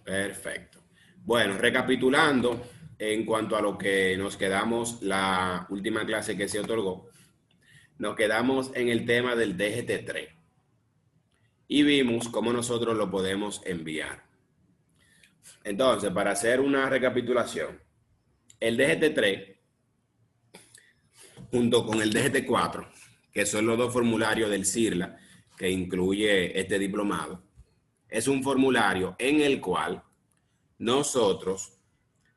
Perfecto. Bueno, recapitulando en cuanto a lo que nos quedamos la última clase que se otorgó, nos quedamos en el tema del DGT3 y vimos cómo nosotros lo podemos enviar. Entonces, para hacer una recapitulación, el DGT3 junto con el DGT4, que son los dos formularios del CIRLA que incluye este diplomado, es un formulario en el cual nosotros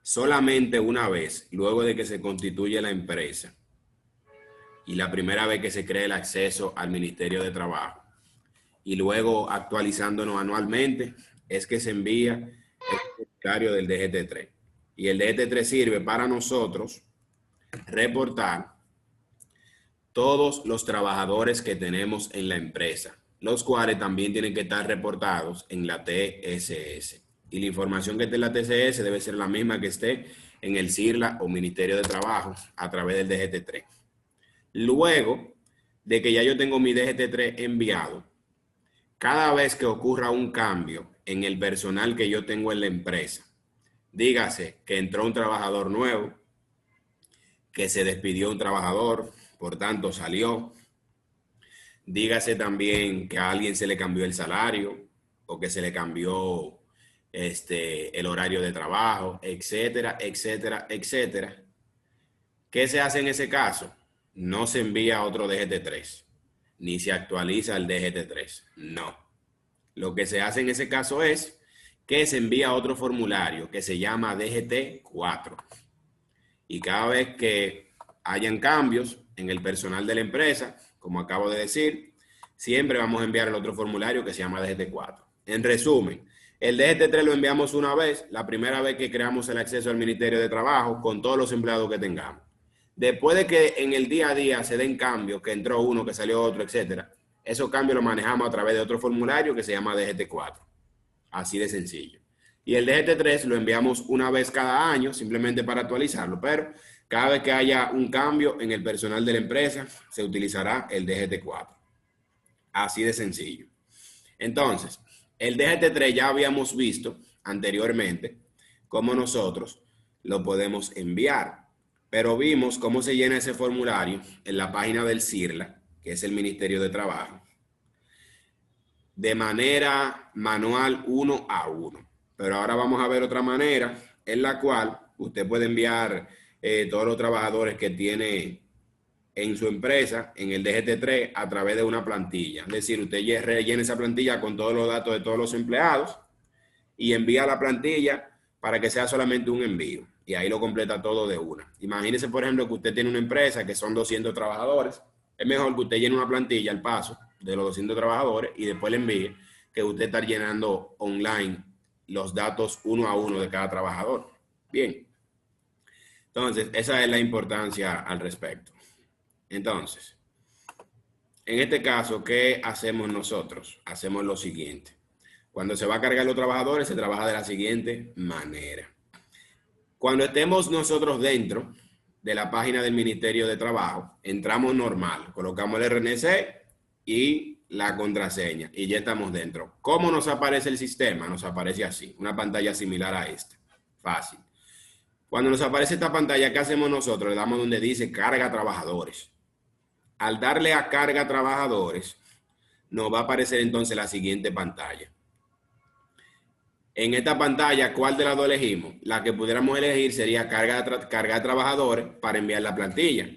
solamente una vez, luego de que se constituye la empresa y la primera vez que se cree el acceso al Ministerio de Trabajo y luego actualizándonos anualmente, es que se envía el formulario del DGT3. Y el DGT3 sirve para nosotros reportar todos los trabajadores que tenemos en la empresa, los cuales también tienen que estar reportados en la TSS. Y la información que esté en la TSS debe ser la misma que esté en el CIRLA o Ministerio de Trabajo a través del DGT3. Luego de que ya yo tengo mi DGT3 enviado, cada vez que ocurra un cambio en el personal que yo tengo en la empresa, dígase que entró un trabajador nuevo, que se despidió un trabajador, por tanto salió, dígase también que a alguien se le cambió el salario o que se le cambió el horario de trabajo, etcétera, etcétera, etcétera. ¿Qué se hace en ese caso? No se envía otro DGT3, ni se actualiza el DGT3, no. Lo que se hace en ese caso es que se envía otro formulario que se llama DGT4. Y cada vez que hayan cambios en el personal de la empresa, como acabo de decir, siempre vamos a enviar el otro formulario que se llama DGT4. En resumen, el DGT3 lo enviamos una vez, la primera vez que creamos el acceso al Ministerio de Trabajo con todos los empleados que tengamos. Después de que en el día a día se den cambios, que entró uno, que salió otro, etcétera, esos cambios los manejamos a través de otro formulario que se llama DGT4. Así de sencillo. Y el DGT3 lo enviamos una vez cada año, simplemente para actualizarlo, pero cada vez que haya un cambio en el personal de la empresa, se utilizará el DGT4. Así de sencillo. Entonces, el DGT3 ya habíamos visto anteriormente cómo nosotros lo podemos enviar, pero vimos cómo se llena ese formulario en la página del CIRLA, que es el Ministerio de Trabajo, de manera manual 1 a 1. Pero ahora vamos a ver otra manera en la cual usted puede enviar todos los trabajadores que tiene en su empresa en el DGT3 a través de una plantilla. Es decir, usted rellena esa plantilla con todos los datos de todos los empleados y envía la plantilla para que sea solamente un envío. Y ahí lo completa todo de una. Imagínese, por ejemplo, que usted tiene una empresa que son 200 trabajadores. Es mejor que usted llene una plantilla al paso de los 200 trabajadores y después le envíe que usted está llenando online los datos uno a uno de cada trabajador. Bien. Entonces, esa es la importancia al respecto. Entonces, en este caso, ¿qué hacemos nosotros? Hacemos lo siguiente. Cuando se va a cargar los trabajadores, se trabaja de la siguiente manera. Cuando estemos nosotros dentro de la página del Ministerio de Trabajo, entramos normal, colocamos el RNC y la contraseña y ya estamos dentro. ¿Cómo nos aparece el sistema? Nos aparece así, una pantalla similar a esta. Fácil. Cuando nos aparece esta pantalla, ¿qué hacemos nosotros? Le damos donde dice carga trabajadores. Al darle a carga trabajadores, nos va a aparecer entonces la siguiente pantalla. En esta pantalla, ¿cuál de las dos elegimos? La que pudiéramos elegir sería cargar trabajadores para enviar la plantilla.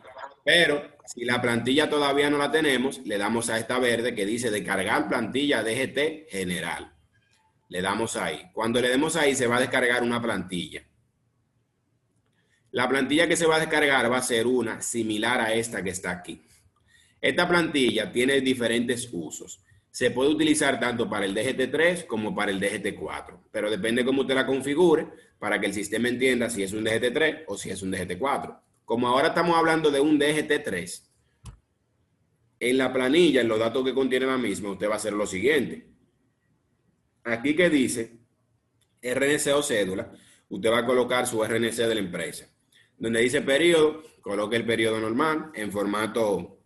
Pero si la plantilla todavía no la tenemos, le damos a esta verde que dice descargar plantilla DGT general. Le damos ahí. Cuando le demos ahí, se va a descargar una plantilla. La plantilla que se va a descargar va a ser una similar a esta que está aquí. Esta plantilla tiene diferentes usos. Se puede utilizar tanto para el DGT3 como para el DGT4, pero depende cómo usted la configure para que el sistema entienda si es un DGT3 o si es un DGT4. Como ahora estamos hablando de un DGT3, en la planilla, en los datos que contiene la misma, usted va a hacer lo siguiente. Aquí que dice RNC o cédula, usted va a colocar su RNC de la empresa. Donde dice periodo, coloque el periodo normal en formato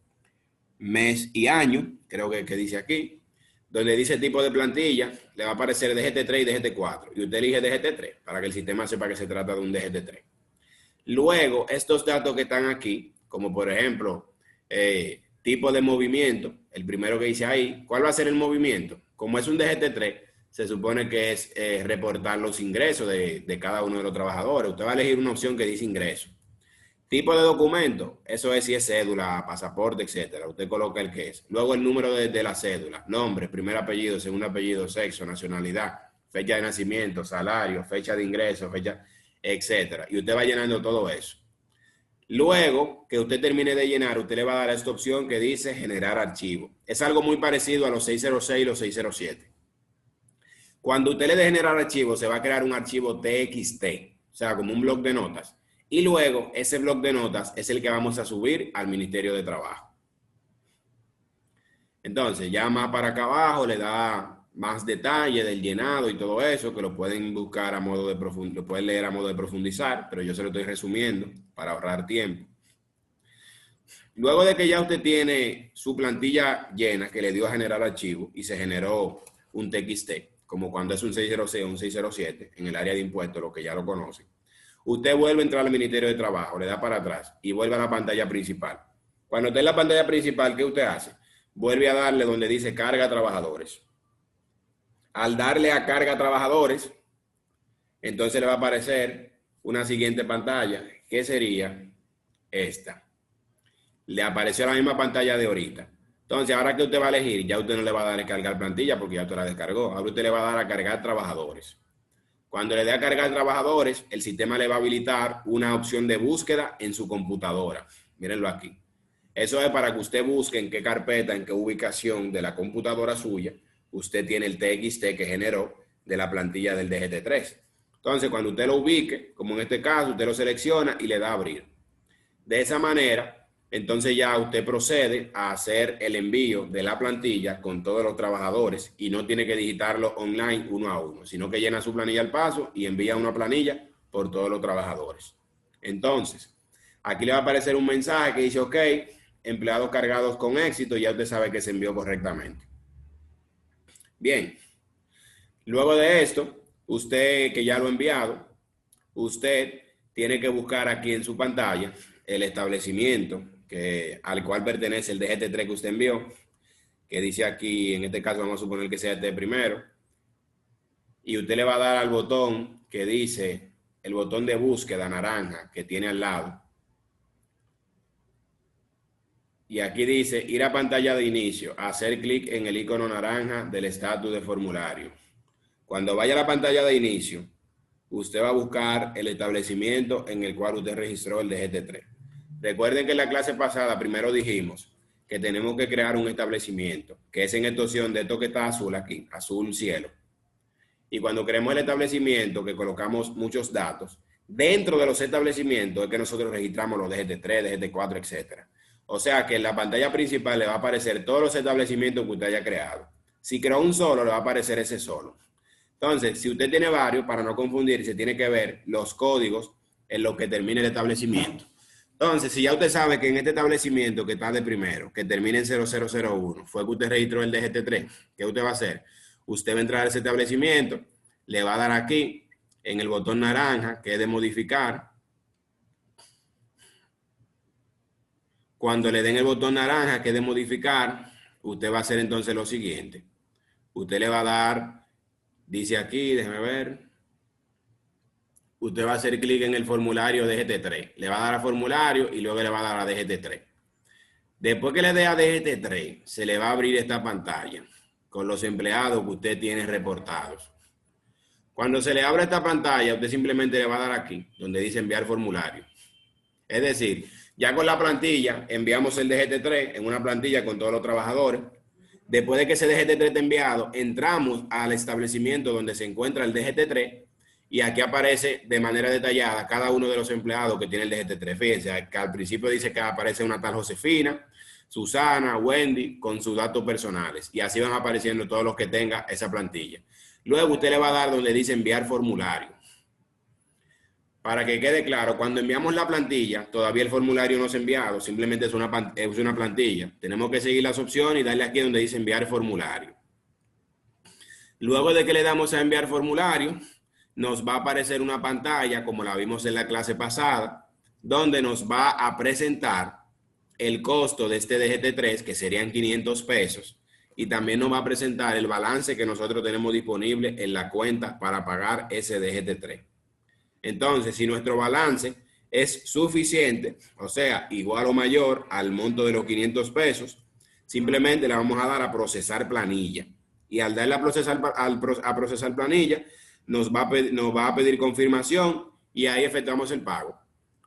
mes y año, creo que dice aquí. donde dice tipo de plantilla, le va a aparecer DGT3 y DGT4. Y usted elige DGT3 para que el sistema sepa que se trata de un DGT3. Luego, estos datos que están aquí, como por ejemplo, tipo de movimiento, el primero que dice ahí, ¿cuál va a ser el movimiento? Como es un DGT3, se supone que es reportar los ingresos de cada uno de los trabajadores. Usted va a elegir una opción que dice ingreso. Tipo de documento, eso es si es cédula, pasaporte, etcétera. Usted coloca el que es. Luego el número de la cédula, nombre, primer apellido, segundo apellido, sexo, nacionalidad, fecha de nacimiento, salario, fecha de ingreso, fecha, etcétera. Y usted va llenando todo eso. Luego que usted termine de llenar, usted le va a dar esta opción que dice generar archivo. Es algo muy parecido a los 606 y los 607. Cuando usted le dé generar archivo, se va a crear un archivo TXT, o sea, como un bloc de notas. Y luego, ese bloc de notas es el que vamos a subir al Ministerio de Trabajo. Entonces, ya más para acá abajo le da más detalle del llenado y todo eso, que lo pueden buscar a modo de lo pueden leer a modo de profundizar, pero yo se lo estoy resumiendo para ahorrar tiempo. Luego de que ya usted tiene su plantilla llena, que le dio a generar archivo y se generó un TXT, como cuando es un 606 o un 607 en el área de impuestos, lo que ya lo conocen. Usted vuelve a entrar al Ministerio de Trabajo, le da para atrás y vuelve a la pantalla principal. Cuando esté en la pantalla principal, ¿qué usted hace? Vuelve a darle donde dice carga a trabajadores. Al darle a carga a trabajadores, entonces le va a aparecer una siguiente pantalla, que sería esta. Le apareció la misma pantalla de ahorita. Entonces, ahora que usted va a elegir, ya usted no le va a dar a cargar plantilla porque ya usted la descargó. Ahora usted le va a dar a cargar trabajadores. Cuando le dé a cargar trabajadores, el sistema le va a habilitar una opción de búsqueda en su computadora. Mírenlo aquí. Eso es para que usted busque en qué carpeta, en qué ubicación de la computadora suya, usted tiene el TXT que generó de la plantilla del DGT3. Entonces, cuando usted lo ubique, como en este caso, usted lo selecciona y le da a abrir. De esa manera, entonces ya usted procede a hacer el envío de la plantilla con todos los trabajadores y no tiene que digitarlo online uno a uno, sino que llena su planilla al paso y envía una planilla por todos los trabajadores. Entonces, aquí le va a aparecer un mensaje que dice, ok, empleados cargados con éxito, ya usted sabe que se envió correctamente. Bien, luego de esto, usted que ya lo ha enviado, usted tiene que buscar aquí en su pantalla el establecimiento al cual pertenece el DGT3 que usted envió, que dice aquí, en este caso vamos a suponer que sea este primero, y usted le va a dar al botón que dice, el botón de búsqueda naranja que tiene al lado, y aquí dice ir a pantalla de inicio, hacer clic en el icono naranja del estatus de formulario. Cuando vaya a la pantalla de inicio, usted va a buscar el establecimiento en el cual usted registró el DGT3. Recuerden que en la clase pasada primero dijimos que tenemos que crear un establecimiento, que es en esta opción de esto que está azul aquí, azul cielo. Y cuando creemos el establecimiento, que colocamos muchos datos, dentro de los establecimientos es que nosotros registramos los DGT3, DGT4, etcétera. O sea que en la pantalla principal le va a aparecer todos los establecimientos que usted haya creado. Si creó un solo, le va a aparecer ese solo. Entonces, si usted tiene varios, para no confundirse, tiene que ver los códigos en los que termine el establecimiento. Entonces, si ya usted sabe que en este establecimiento que está de primero, que termina en 0001, fue que usted registró el DGT3, ¿qué usted va a hacer? Usted va a entrar a ese establecimiento, le va a dar aquí, en el botón naranja, que es de modificar. Cuando le den el botón naranja, que es de modificar, usted va a hacer entonces lo siguiente. Usted le va a dar, dice aquí, déjeme ver. Usted va a hacer clic en el formulario DGT3. Le va a dar a formulario y luego le va a dar a DGT3. Después que le dé a DGT3, se le va a abrir esta pantalla con los empleados que usted tiene reportados. Cuando se le abra esta pantalla, usted simplemente le va a dar aquí, donde dice enviar formulario. Es decir, ya con la plantilla, enviamos el DGT3 en una plantilla con todos los trabajadores. Después de que ese DGT3 esté enviado, entramos al establecimiento donde se encuentra el DGT3 y aquí aparece de manera detallada cada uno de los empleados que tiene el DGT3. Fíjense que al principio dice que aparece una tal Josefina, Susana, Wendy, con sus datos personales. Y así van apareciendo todos los que tenga esa plantilla. Luego usted le va a dar donde dice enviar formulario. Para que quede claro, cuando enviamos la plantilla, todavía el formulario no se ha enviado, simplemente es una plantilla. Tenemos que seguir las opciones y darle aquí donde dice enviar formulario. Luego de que le damos a enviar formulario, nos va a aparecer una pantalla, como la vimos en la clase pasada, donde nos va a presentar el costo de este DGT3, que serían 500 pesos, y también nos va a presentar el balance que nosotros tenemos disponible en la cuenta para pagar ese DGT3. Entonces, si nuestro balance es suficiente, o sea, igual o mayor al monto de los 500 pesos, simplemente le vamos a dar a procesar planilla. Y al darle a procesar planilla, nos va a pedir confirmación y ahí efectuamos el pago.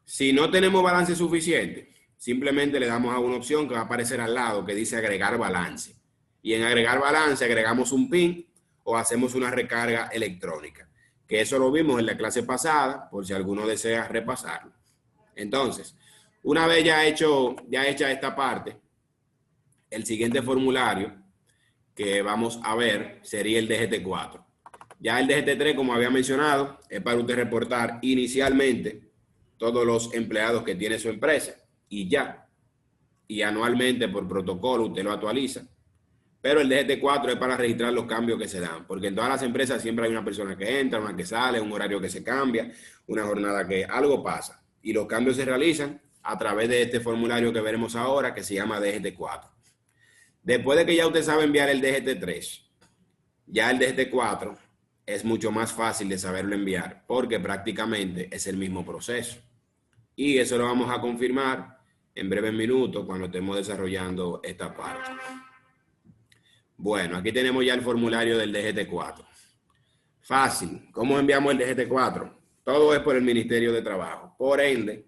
Si no tenemos balance suficiente, simplemente le damos a una opción que va a aparecer al lado que dice agregar balance. Y en agregar balance agregamos un PIN o hacemos una recarga electrónica. Que eso lo vimos en la clase pasada, por si alguno desea repasarlo. Entonces, una vez ya hecha esta parte, el siguiente formulario que vamos a ver sería el DGT4. Ya el DGT3, como había mencionado, es para usted reportar inicialmente todos los empleados que tiene su empresa y ya. Y anualmente por protocolo usted lo actualiza. Pero el DGT4 es para registrar los cambios que se dan, porque en todas las empresas siempre hay una persona que entra, una que sale, un horario que se cambia, una jornada que algo pasa. Y los cambios se realizan a través de este formulario que veremos ahora, que se llama DGT4. Después de que ya usted sabe enviar el DGT3, ya el DGT4 es mucho más fácil de saberlo enviar, porque prácticamente es el mismo proceso. Y eso lo vamos a confirmar en breves minutos cuando estemos desarrollando esta parte. Bueno, aquí tenemos ya el formulario del DGT4. Fácil. ¿Cómo enviamos el DGT4? Todo es por el Ministerio de Trabajo. Por ende,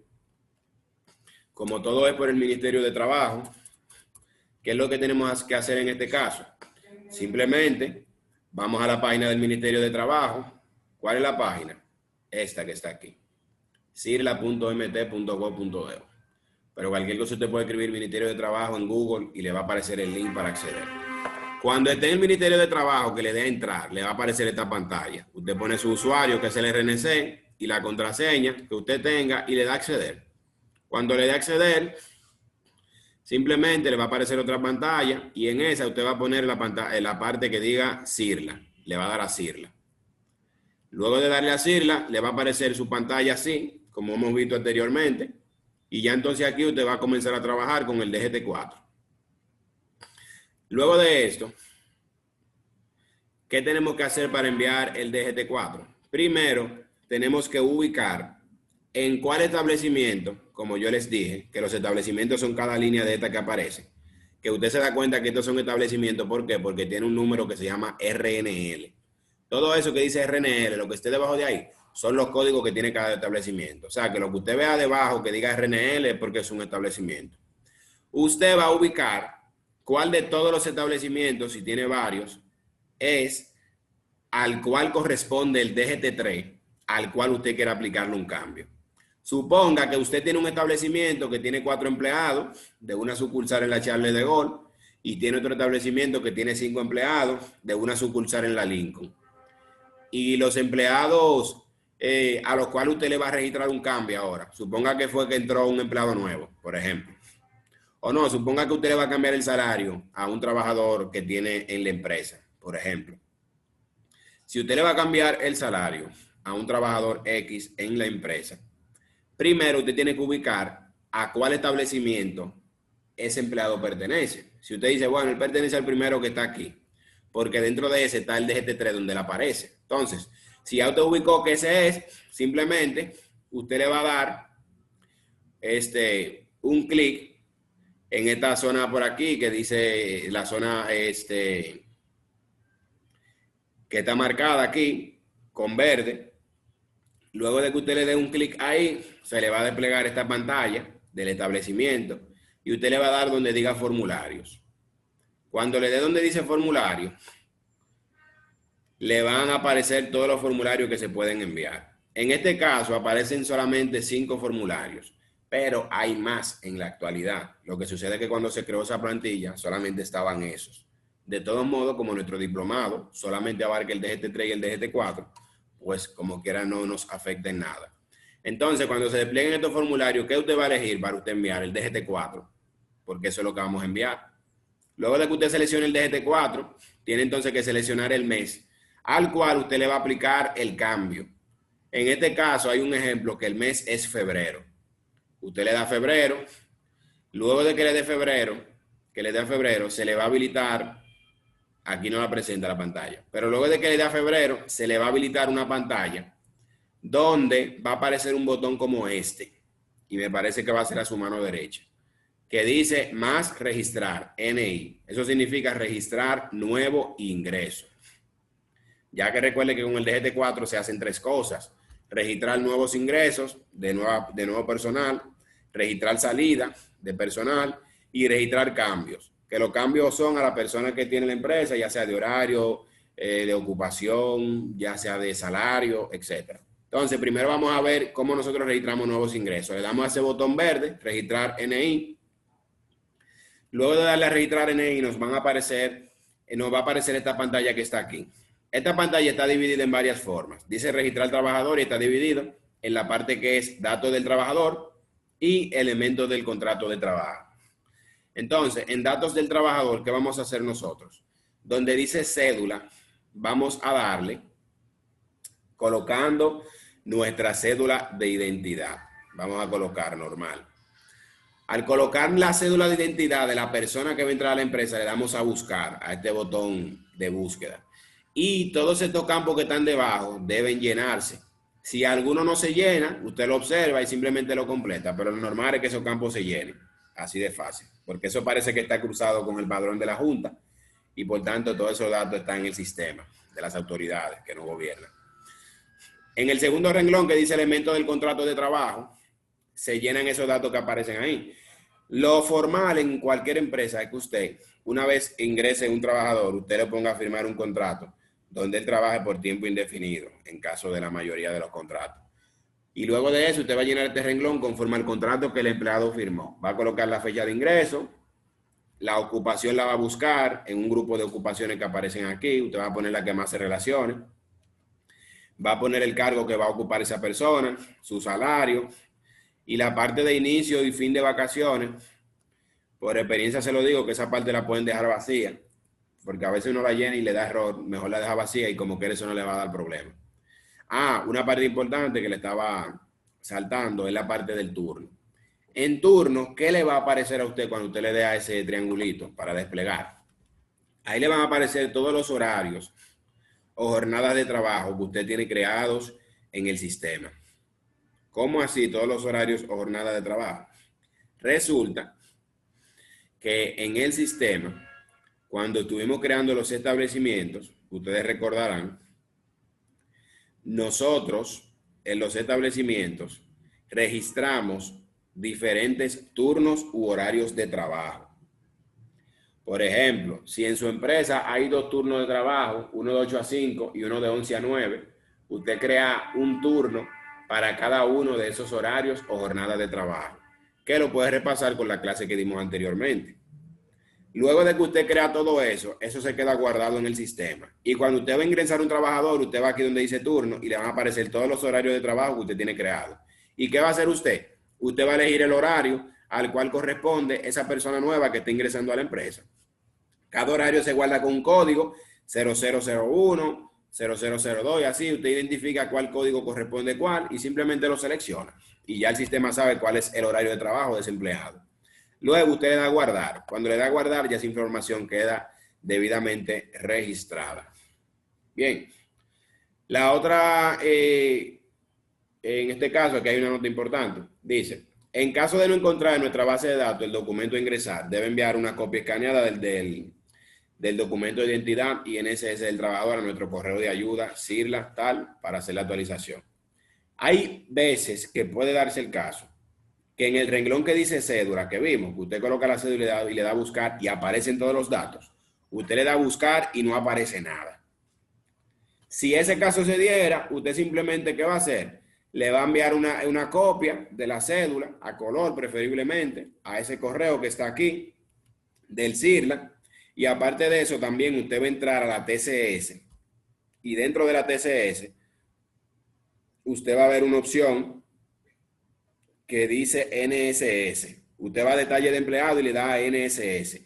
como todo es por el Ministerio de Trabajo, ¿qué es lo que tenemos que hacer en este caso? Simplemente vamos a la página del Ministerio de Trabajo. ¿Cuál es la página? Esta que está aquí. sirla.mt.gov.do. Pero cualquier cosa usted puede escribir Ministerio de Trabajo en Google y le va a aparecer el link para acceder. Cuando esté en el Ministerio de Trabajo, que le dé a entrar, le va a aparecer esta pantalla. Usted pone su usuario, que es el RNC, y la contraseña que usted tenga, y le da a acceder. Cuando le dé a acceder, simplemente le va a aparecer otra pantalla, y en esa usted va a poner la parte que diga Sirla. Le va a dar a Sirla. Luego de darle a Sirla, le va a aparecer su pantalla así, como hemos visto anteriormente, y ya entonces aquí usted va a comenzar a trabajar con el DGT4. Luego de esto, ¿qué tenemos que hacer para enviar el DGT4? Primero, tenemos que ubicar en cuál establecimiento, como yo les dije, que los establecimientos son cada línea de esta que aparece, que usted se da cuenta que estos son establecimientos, ¿por qué? Porque tiene un número que se llama RNL. Todo eso que dice RNL, lo que esté debajo de ahí, son los códigos que tiene cada establecimiento. O sea, que lo que usted vea debajo que diga RNL es porque es un establecimiento. Usted va a ubicar cuál de todos los establecimientos, si tiene varios, es al cual corresponde el DGT3, al cual usted quiere aplicarle un cambio. Suponga que usted tiene un establecimiento que tiene 4 empleados, de una sucursal en la Charles de Gaulle, y tiene otro establecimiento que tiene 5 empleados, de una sucursal en la Lincoln. Y los empleados a los cuales usted le va a registrar un cambio ahora, suponga que fue que entró un empleado nuevo, por ejemplo. O no, suponga que usted le va a cambiar el salario a un trabajador que tiene en la empresa, por ejemplo. Si usted le va a cambiar el salario a un trabajador X en la empresa, primero usted tiene que ubicar a cuál establecimiento ese empleado pertenece. Si usted dice, bueno, él pertenece al primero que está aquí, porque dentro de ese está el DGT3 donde le aparece. Entonces, si ya usted ubicó que ese es, simplemente usted le va a dar un clic en esta zona por aquí que dice la zona que está marcada aquí con verde. Luego de que usted le dé un clic ahí, se le va a desplegar esta pantalla del establecimiento y usted le va a dar donde diga formularios. Cuando le dé donde dice formulario, le van a aparecer todos los formularios que se pueden enviar. En este caso aparecen solamente 5 formularios. Pero hay más en la actualidad. Lo que sucede es que cuando se creó esa plantilla, solamente estaban esos. De todos modos, como nuestro diplomado solamente abarca el DGT3 y el DGT4, pues como quiera no nos afecta en nada. Entonces, cuando se desplieguen estos formularios, ¿qué usted va a elegir para usted enviar? El DGT4, porque eso es lo que vamos a enviar. Luego de que usted seleccione el DGT4, tiene entonces que seleccionar el mes al cual usted le va a aplicar el cambio. En este caso hay un ejemplo que el mes es febrero. Usted le da febrero, luego de que le dé febrero, se le va a habilitar, aquí no la presenta la pantalla, pero luego de que le dé febrero, se le va a habilitar una pantalla donde va a aparecer un botón como este, y me parece que va a ser a su mano derecha, que dice más registrar, NI. Eso significa registrar nuevo ingreso. Ya que recuerde que con el DGT4 se hacen tres cosas: registrar nuevos ingresos de nuevo personal, registrar salida de personal y registrar cambios. Que los cambios son a la persona que tiene la empresa, ya sea de horario, de ocupación, ya sea de salario, etc. Entonces, primero vamos a ver cómo nosotros registramos nuevos ingresos. Le damos a ese botón verde, registrar NI. Luego de darle a registrar NI, nos va a aparecer esta pantalla que está aquí. Esta pantalla está dividida en varias formas. Dice registrar trabajador y está dividido en la parte que es datos del trabajador y elementos del contrato de trabajo. Entonces, en datos del trabajador, ¿qué vamos a hacer nosotros? Donde dice cédula, vamos a darle colocando nuestra cédula de identidad. Vamos a colocar normal. Al colocar la cédula de identidad de la persona que va a entrar a la empresa, le damos a buscar, a este botón de búsqueda. Y todos estos campos que están debajo deben llenarse. Si alguno no se llena, usted lo observa y simplemente lo completa, pero lo normal es que esos campos se llenen. Así de fácil, porque eso parece que está cruzado con el padrón de la Junta y por tanto todos esos datos están en el sistema de las autoridades que nos gobiernan. En el segundo renglón que dice elementos del contrato de trabajo, se llenan esos datos que aparecen ahí. Lo formal en cualquier empresa es que usted, una vez ingrese un trabajador, usted le ponga a firmar un contrato donde él trabaje por tiempo indefinido, en caso de la mayoría de los contratos. Y luego de eso, usted va a llenar este renglón conforme al contrato que el empleado firmó. Va a colocar la fecha de ingreso, la ocupación la va a buscar en un grupo de ocupaciones que aparecen aquí. Usted va a poner la que más se relacione. Va a poner el cargo que va a ocupar esa persona, su salario y la parte de inicio y fin de vacaciones. Por experiencia se lo digo que esa parte la pueden dejar vacía, porque a veces uno la llena y le da error. Mejor la deja vacía y como que eso no le va a dar problema. Una parte importante que le estaba saltando es la parte del turno. En turno, ¿qué le va a aparecer a usted cuando usted le dé a ese triangulito para desplegar? Ahí le van a aparecer todos los horarios o jornadas de trabajo que usted tiene creados en el sistema. ¿Cómo así todos los horarios o jornadas de trabajo? Resulta que en el sistema, cuando estuvimos creando los establecimientos, ustedes recordarán, nosotros en los establecimientos registramos diferentes turnos u horarios de trabajo. Por ejemplo, si en su empresa hay 2 turnos de trabajo, uno de 8 a 5 y uno de 11 a 9, usted crea un turno para cada uno de esos horarios o jornadas de trabajo, que lo puede repasar con la clase que dimos anteriormente. Luego de que usted crea todo eso, eso se queda guardado en el sistema. Y cuando usted va a ingresar un trabajador, usted va aquí donde dice turno y le van a aparecer todos los horarios de trabajo que usted tiene creado. ¿Y qué va a hacer usted? Usted va a elegir el horario al cual corresponde esa persona nueva que está ingresando a la empresa. Cada horario se guarda con un código 0001, 0002 y así usted identifica cuál código corresponde a cuál y simplemente lo selecciona. Y ya el sistema sabe cuál es el horario de trabajo de ese empleado. Luego usted le da a guardar. Cuando le da a guardar, ya esa información queda debidamente registrada. Bien. La otra, en este caso, aquí hay una nota importante. Dice, en caso de no encontrar en nuestra base de datos el documento a ingresar, debe enviar una copia escaneada del documento de identidad INSS del trabajador a nuestro correo de ayuda, CIRLA, tal, para hacer la actualización. Hay veces que puede darse el caso que en el renglón que dice cédula, que vimos, que usted coloca la cédula y le da a buscar y aparecen todos los datos, usted le da a buscar y no aparece nada. Si ese caso se diera, usted simplemente, ¿qué va a hacer? Le va a enviar una copia de la cédula, a color preferiblemente, a ese correo que está aquí, del CIRLA, y aparte de eso también usted va a entrar a la TCS, y dentro de la TCS, usted va a ver una opción que dice NSS. Usted va a detalle de empleado y le da a NSS.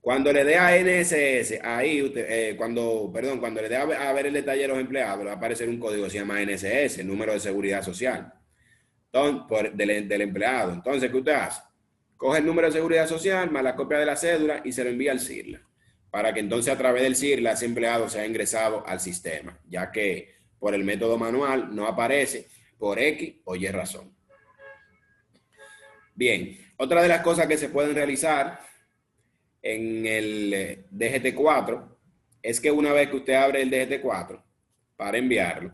Cuando le dé a NSS, ahí usted, cuando le dé a ver el detalle de los empleados, le va a aparecer un código que se llama NSS, el número de seguridad social, entonces, del empleado. Entonces, ¿qué usted hace? Coge el número de seguridad social más la copia de la cédula y se lo envía al CIRLA, para que entonces a través del CIRLA ese empleado sea ingresado al sistema, ya que por el método manual no aparece por X o Y razón. Bien, otra de las cosas que se pueden realizar en el DGT4 es que una vez que usted abre el DGT4 para enviarlo,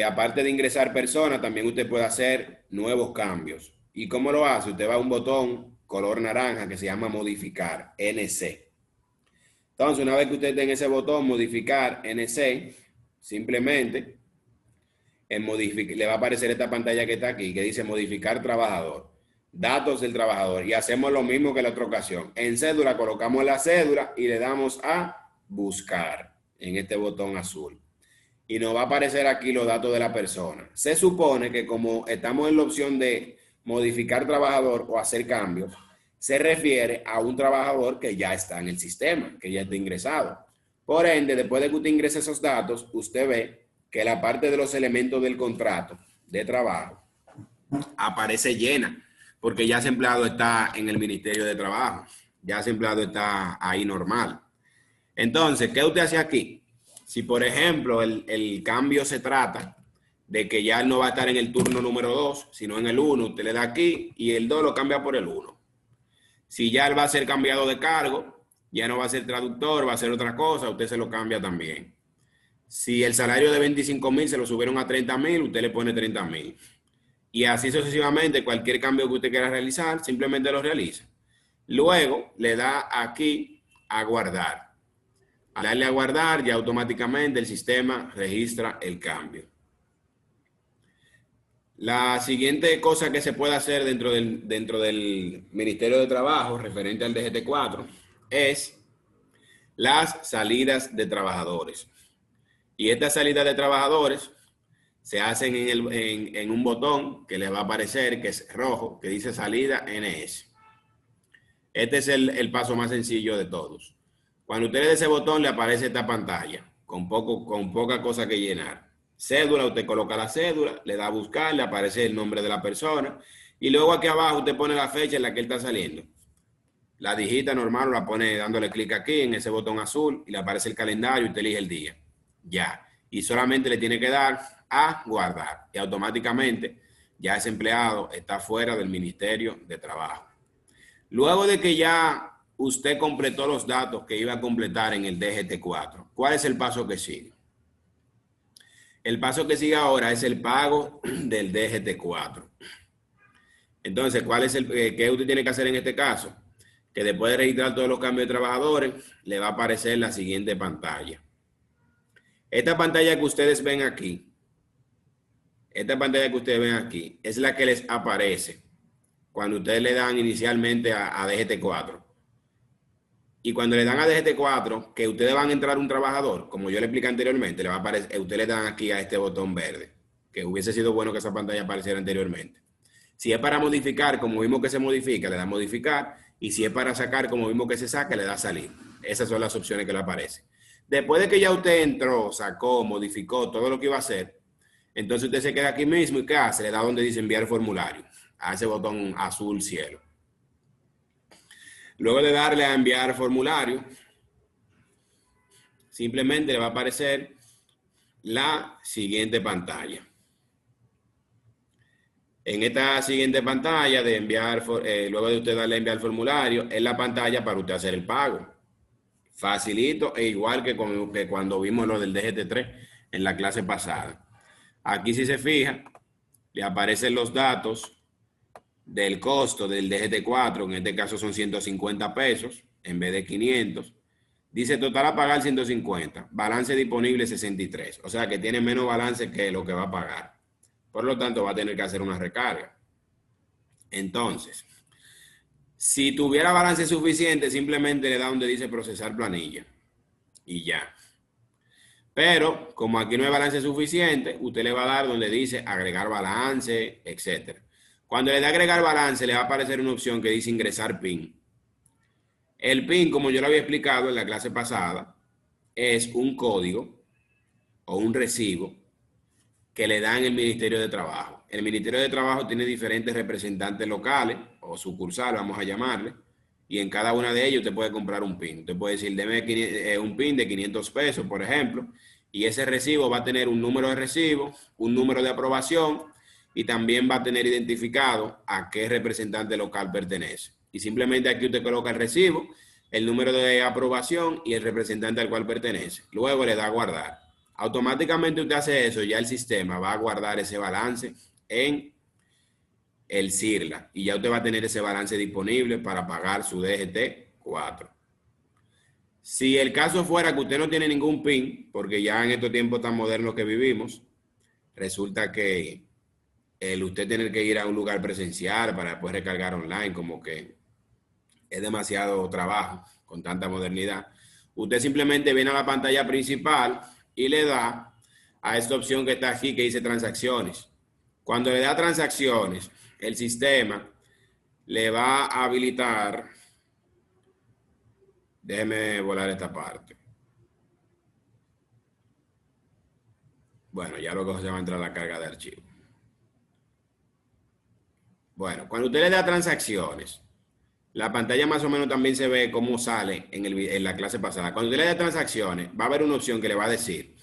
aparte de ingresar personas, también usted puede hacer nuevos cambios. ¿Y cómo lo hace? Usted va a un botón color naranja que se llama modificar, NC. Entonces, una vez que usted tenga ese botón modificar NC, simplemente le va a aparecer esta pantalla que está aquí, que dice modificar trabajador, datos del trabajador, y hacemos lo mismo que la otra ocasión. En cédula colocamos la cédula y le damos a buscar en este botón azul. Y nos va a aparecer aquí los datos de la persona. Se supone que como estamos en la opción de modificar trabajador o hacer cambios, se refiere a un trabajador que ya está en el sistema, que ya está ingresado. Por ende, después de que usted ingrese esos datos, usted ve que la parte de los elementos del contrato de trabajo aparece llena, porque ya ese empleado está en el Ministerio de Trabajo, ya ese empleado está ahí normal. Entonces, ¿qué usted hace aquí? Si, por ejemplo, el cambio se trata de que ya él no va a estar en el turno número 2, sino en el 1, usted le da aquí y el 2 lo cambia por el 1. Si ya él va a ser cambiado de cargo, ya no va a ser traductor, va a ser otra cosa, usted se lo cambia también. Si el salario de 25,000 se lo subieron a 30,000, usted le pone 30,000. Y así sucesivamente, cualquier cambio que usted quiera realizar, simplemente lo realiza. Luego le da aquí a guardar. Al darle a guardar, ya automáticamente el sistema registra el cambio. La siguiente cosa que se puede hacer dentro del Ministerio de Trabajo, referente al DGT4, es las salidas de trabajadores. Y estas salidas de trabajadores se hacen en un botón que les va a aparecer, que es rojo, que dice salida NS. Este es el paso más sencillo de todos. Cuando usted le dé ese botón, le aparece esta pantalla con poca cosa que llenar. Cédula, usted coloca la cédula, le da a buscar, le aparece el nombre de la persona y luego aquí abajo usted pone la fecha en la que él está saliendo. La digita normal, la pone dándole clic aquí en ese botón azul y le aparece el calendario y usted elige el día. Ya. Y solamente le tiene que dar a guardar y automáticamente ya ese empleado está fuera del Ministerio de Trabajo. Luego de que ya usted completó los datos que iba a completar en el DGT4, ¿cuál es el paso que sigue? El paso que sigue ahora es el pago del DGT4. Entonces, ¿qué usted tiene que hacer en este caso? Que después de registrar todos los cambios de trabajadores, le va a aparecer la siguiente pantalla. Esta pantalla que ustedes ven aquí, es la que les aparece cuando ustedes le dan inicialmente a DGT4. Y cuando le dan a DGT4, que ustedes van a entrar un trabajador, como yo le expliqué anteriormente, le va a aparecer, ustedes le dan aquí a este botón verde, que hubiese sido bueno que esa pantalla apareciera anteriormente. Si es para modificar, como vimos que se modifica, le da modificar, y si es para sacar, como vimos que se saca, le da salir. Esas son las opciones que le aparecen. Después de que ya usted entró, sacó, modificó todo lo que iba a hacer, entonces usted se queda aquí mismo y ¿qué hace? Le da donde dice enviar formulario, a ese botón azul cielo. Luego de darle a enviar formulario, simplemente le va a aparecer la siguiente pantalla. En esta siguiente pantalla de enviar, luego de usted darle a enviar formulario, es la pantalla para usted hacer el pago. Facilito e igual que cuando vimos lo del DGT3 en la clase pasada. Aquí si se fija, le aparecen los datos del costo del DGT4, en este caso son 150 pesos en vez de 500. Dice total a pagar 150, balance disponible 63, o sea que tiene menos balance que lo que va a pagar. Por lo tanto va a tener que hacer una recarga. Entonces, si tuviera balance suficiente, simplemente le da donde dice procesar planilla y ya. Pero como aquí no hay balance suficiente, usted le va a dar donde dice agregar balance, etc. Cuando le da agregar balance, le va a aparecer una opción que dice ingresar PIN. El PIN, como yo lo había explicado en la clase pasada, es un código o un recibo que le dan el Ministerio de Trabajo. El Ministerio de Trabajo tiene diferentes representantes locales o sucursales, vamos a llamarle, y en cada una de ellos usted puede comprar un PIN. Usted puede decir, deme un PIN de 500 pesos, por ejemplo, y ese recibo va a tener un número de recibo, un número de aprobación y también va a tener identificado a qué representante local pertenece. Y simplemente aquí usted coloca el recibo, el número de aprobación y el representante al cual pertenece. Luego le da a guardar. Automáticamente usted hace eso, ya el sistema va a guardar ese balance en el CIRLA y ya usted va a tener ese balance disponible para pagar su DGT-4. Si el caso fuera que usted no tiene ningún PIN, porque ya en estos tiempos tan modernos que vivimos, resulta que usted tener que ir a un lugar presencial para después recargar online, como que es demasiado trabajo con tanta modernidad. Usted simplemente viene a la pantalla principal y le da a esta opción que está aquí que dice transacciones. Cuando le da transacciones, el sistema le va a habilitar, déjeme volar esta parte. Bueno, ya luego se va a entrar la carga de archivo. Bueno, cuando usted le da transacciones, la pantalla más o menos también se ve cómo sale en la clase pasada. Cuando usted le da transacciones, va a haber una opción que le va a decir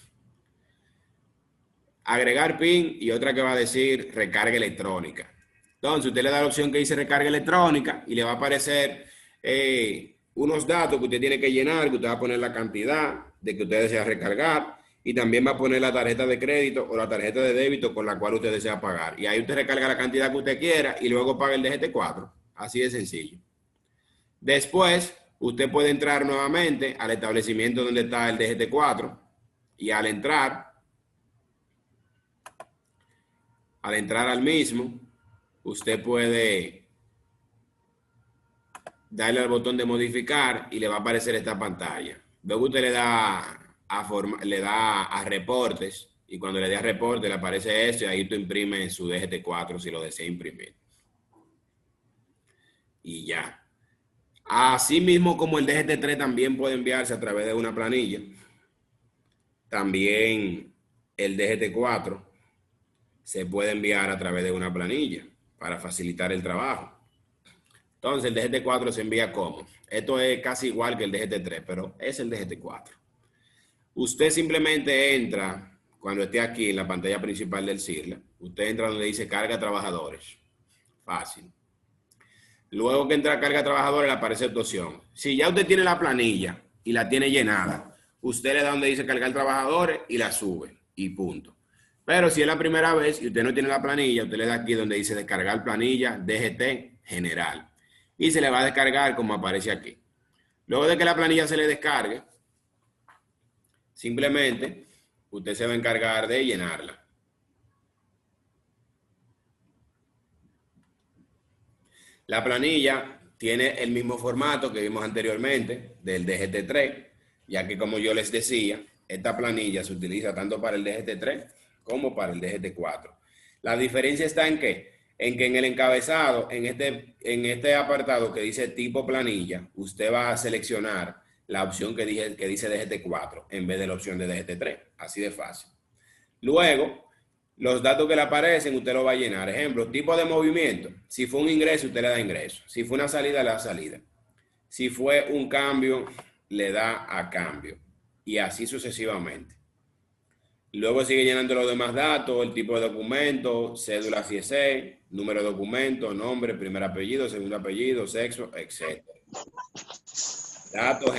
agregar PIN y otra que va a decir recarga electrónica. Entonces, usted le da la opción que dice recarga electrónica y le va a aparecer unos datos que usted tiene que llenar, que usted va a poner la cantidad de que usted desea recargar y también va a poner la tarjeta de crédito o la tarjeta de débito con la cual usted desea pagar. Y ahí usted recarga la cantidad que usted quiera y luego paga el DGT-4. Así de sencillo. Después, usted puede entrar nuevamente al establecimiento donde está el DGT-4 y al entrar al mismo, usted puede darle al botón de modificar y le va a aparecer esta pantalla. Luego usted le da a reportes y cuando le dé a reporte le aparece esto y ahí tú imprimes su DGT-4 si lo desea imprimir. Y ya. Así mismo como el DGT-3 también puede enviarse a través de una planilla, también el DGT-4 se puede enviar a través de una planilla para facilitar el trabajo. Entonces el DGT-4 se envía como. Esto es casi igual que el DGT-3, pero es el DGT-4. Usted simplemente entra, cuando esté aquí en la pantalla principal del CIRLA, usted entra donde dice carga trabajadores. Fácil. Luego que entra carga trabajadores le aparece esta opción. Si ya usted tiene la planilla y la tiene llenada, usted le da donde dice cargar trabajadores y la sube y punto. Pero si es la primera vez y usted no tiene la planilla, usted le da aquí donde dice descargar planilla DGT general. Y se le va a descargar como aparece aquí. Luego de que la planilla se le descargue, simplemente usted se va a encargar de llenarla. La planilla tiene el mismo formato que vimos anteriormente del DGT-3, ya que como yo les decía, esta planilla se utiliza tanto para el DGT-3 como para el DGT-4. La diferencia está en que en el encabezado, en este apartado que dice tipo planilla, usted va a seleccionar la opción que dice DGT-4 en vez de la opción de DGT-3. Así de fácil. Luego, los datos que le aparecen, usted lo va a llenar. Ejemplo, tipo de movimiento. Si fue un ingreso, usted le da ingreso. Si fue una salida, le da salida. Si fue un cambio, le da a cambio. Y así sucesivamente. Luego sigue llenando los demás datos, el tipo de documento, cédula CSE, número de documento, nombre, primer apellido, segundo apellido, sexo, etc. Datos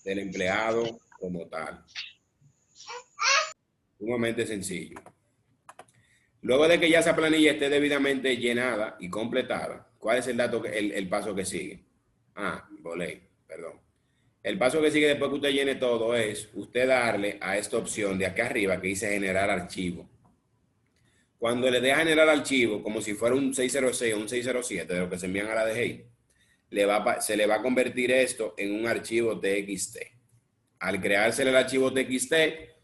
del empleado como tal. Sumamente sencillo. Luego de que ya esa planilla esté debidamente llenada y completada, ¿cuál es el paso que sigue? Perdón. El paso que sigue después que usted llene todo es usted darle a esta opción de acá arriba que dice generar archivo. Cuando le dé a generar archivo, como si fuera un 606 o un 607 de lo que se envían a la DGI, se le va a convertir esto en un archivo TXT. Al crearse el archivo TXT,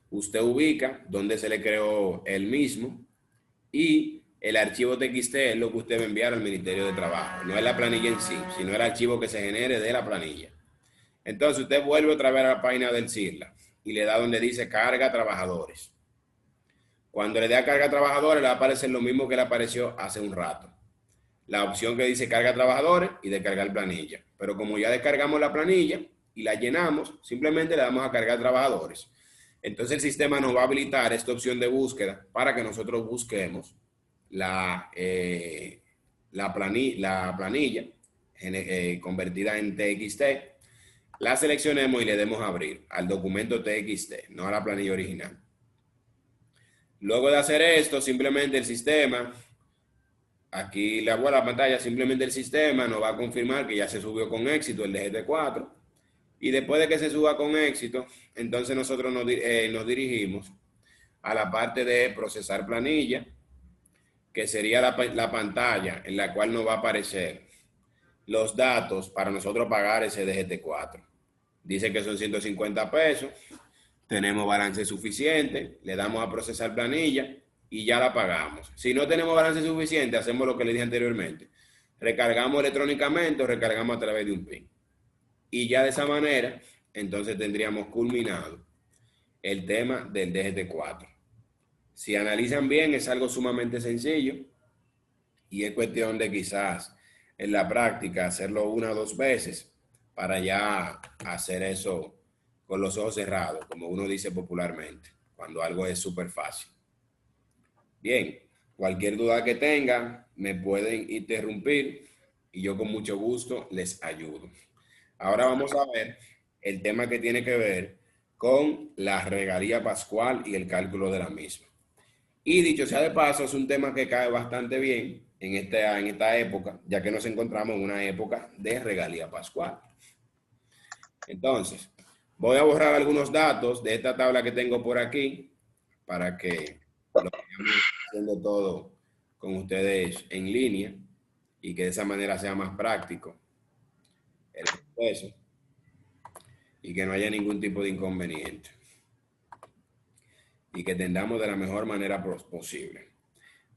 usted ubica donde se le creó el mismo y el archivo TXT es lo que usted va a enviar al Ministerio de Trabajo. No es la planilla en sí, sino el archivo que se genere de la planilla. Entonces usted vuelve otra vez a la página del CIRLA y le da donde dice carga trabajadores. Cuando le dé a carga trabajadores le va a aparecer lo mismo que le apareció hace un rato. La opción que dice carga trabajadores y descargar planilla. Pero como ya descargamos la planilla y la llenamos, simplemente le damos a cargar trabajadores. Entonces el sistema nos va a habilitar esta opción de búsqueda para que nosotros busquemos la planilla convertida en TXT, la seleccionemos y le demos a abrir al documento TXT, no a la planilla original. Luego de hacer esto, simplemente el sistema, aquí le hago a la pantalla, simplemente el sistema nos va a confirmar que ya se subió con éxito el DGT4. Y después de que se suba con éxito, entonces nosotros nos dirigimos a la parte de procesar planilla, que sería la pantalla en la cual nos va a aparecer los datos para nosotros pagar ese DGT4. Dice que son 150 pesos, tenemos balance suficiente, le damos a procesar planilla y ya la pagamos. Si no tenemos balance suficiente, hacemos lo que le dije anteriormente. Recargamos electrónicamente o recargamos a través de un PIN. Y ya de esa manera, entonces tendríamos culminado el tema del DGT4. Si analizan bien, es algo sumamente sencillo y es cuestión de quizás en la práctica hacerlo una o dos veces para ya hacer eso con los ojos cerrados, como uno dice popularmente, cuando algo es súper fácil. Bien, cualquier duda que tengan, me pueden interrumpir y yo con mucho gusto les ayudo. Ahora vamos a ver el tema que tiene que ver con la regalía pascual y el cálculo de la misma. Y dicho sea de paso, es un tema que cae bastante bien en esta época, ya que nos encontramos en una época de regalía pascual. Entonces, voy a borrar algunos datos de esta tabla que tengo por aquí para que lo vayamos haciendo todo con ustedes en línea y que de esa manera sea más práctico el proceso y que no haya ningún tipo de inconveniente y que atendamos de la mejor manera posible.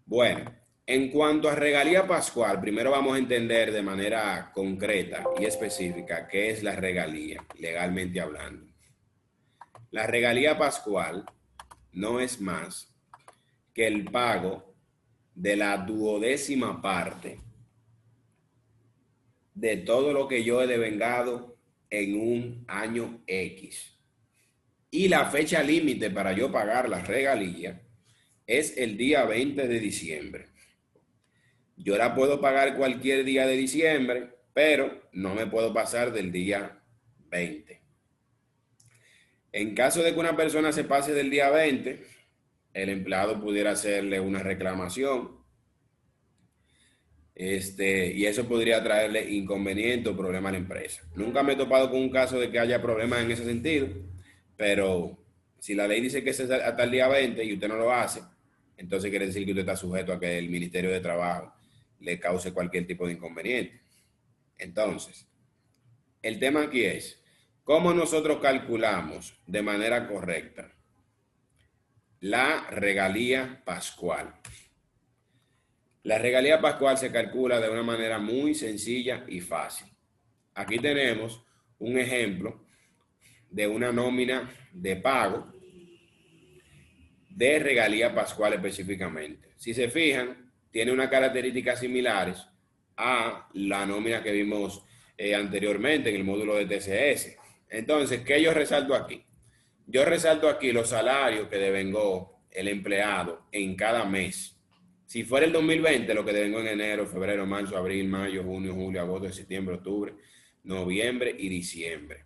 Bueno, en cuanto a regalía pascual, primero vamos a entender de manera concreta y específica qué es la regalía, legalmente hablando. La regalía pascual no es más que el pago de la 12ª parte de todo lo que yo he devengado en un año X. Y la fecha límite para yo pagar la regalía es el día 20 de diciembre. Yo la puedo pagar cualquier día de diciembre, pero no me puedo pasar del día 20. En caso de que una persona se pase del día 20, el empleado pudiera hacerle una reclamación. Y eso podría traerle inconveniente o problema a la empresa. Nunca me he topado con un caso de que haya problemas en ese sentido, pero si la ley dice que es hasta el día 20 y usted no lo hace, entonces quiere decir que usted está sujeto a que el Ministerio de Trabajo le cause cualquier tipo de inconveniente. Entonces, el tema aquí es, ¿cómo nosotros calculamos de manera correcta la regalía pascual? La regalía pascual se calcula de una manera muy sencilla y fácil. Aquí tenemos un ejemplo de una nómina de pago de regalía pascual específicamente. Si se fijan, tiene unas características similares a la nómina que vimos anteriormente en el módulo de TCS. Entonces, ¿qué yo resalto aquí? Yo resalto aquí los salarios que devengó el empleado en cada mes. Si fuera el 2020, lo que devengó en enero, febrero, marzo, abril, mayo, junio, julio, agosto, septiembre, octubre, noviembre y diciembre.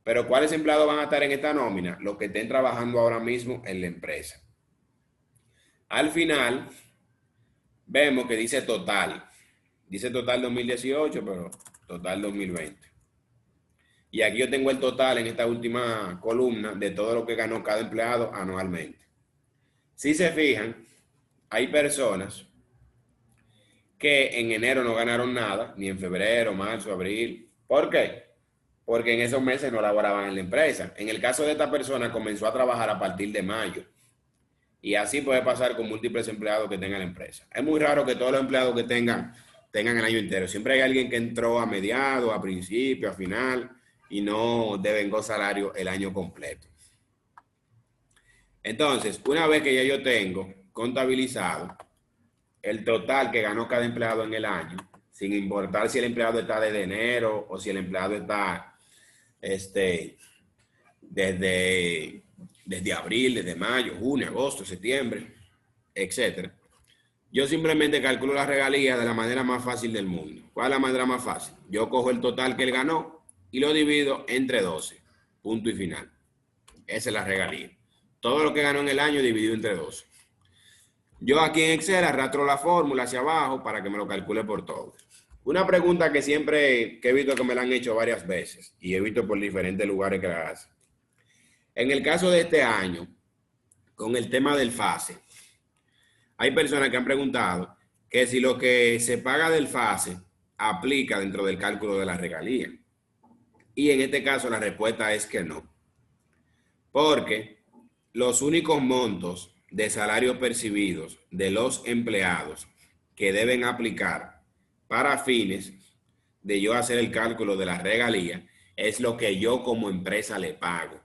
Pero ¿cuáles empleados van a estar en esta nómina? Los que estén trabajando ahora mismo en la empresa. Al final, vemos que dice total. Dice total 2018, pero total 2020. Y aquí yo tengo el total en esta última columna de todo lo que ganó cada empleado anualmente. Si se fijan, hay personas que en enero no ganaron nada, ni en febrero, marzo, abril. ¿Por qué? Porque en esos meses no laboraban en la empresa. En el caso de esta persona, comenzó a trabajar a partir de mayo. Y así puede pasar con múltiples empleados que tenga la empresa. Es muy raro que todos los empleados que tengan el año entero. Siempre hay alguien que entró a mediados, a principio, a final y no devengó salario el año completo. Entonces, una vez que ya yo tengo contabilizado el total que ganó cada empleado en el año, sin importar si el empleado está desde enero o si el empleado está desde abril, desde mayo, junio, agosto, septiembre, etcétera. Yo simplemente calculo las regalías de la manera más fácil del mundo. ¿Cuál es la manera más fácil? Yo cojo el total que él ganó y lo divido entre 12. Punto y final. Esa es la regalía. Todo lo que ganó en el año dividido entre 12. Yo aquí en Excel arrastro la fórmula hacia abajo para que me lo calcule por todo. Una pregunta que siempre he visto que me la han hecho varias veces y he visto por diferentes lugares que la hacen. En el caso de este año, con el tema del FASE, hay personas que han preguntado que si lo que se paga del FASE aplica dentro del cálculo de la regalía. Y en este caso la respuesta es que no. Porque los únicos montos de salarios percibidos de los empleados que deben aplicar para fines de yo hacer el cálculo de la regalía es lo que yo como empresa le pago.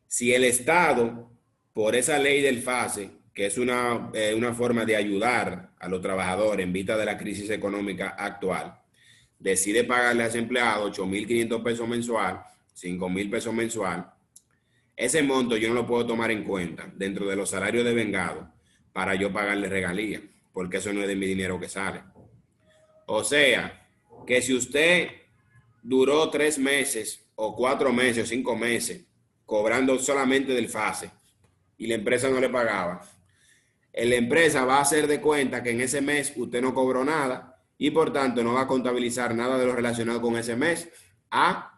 Si el Estado, por esa ley del FASE, que es una forma de ayudar a los trabajadores en vista de la crisis económica actual, decide pagarle a ese empleado 8.500 pesos mensual, 5.000 pesos mensual, ese monto yo no lo puedo tomar en cuenta dentro de los salarios de vengado para yo pagarle regalía, porque eso no es de mi dinero que sale. O sea, que si usted duró 3 meses o 4 meses o 5 meses cobrando solamente del FASE y la empresa no le pagaba, la empresa va a hacer de cuenta que en ese mes usted no cobró nada y por tanto no va a contabilizar nada de lo relacionado con ese mes a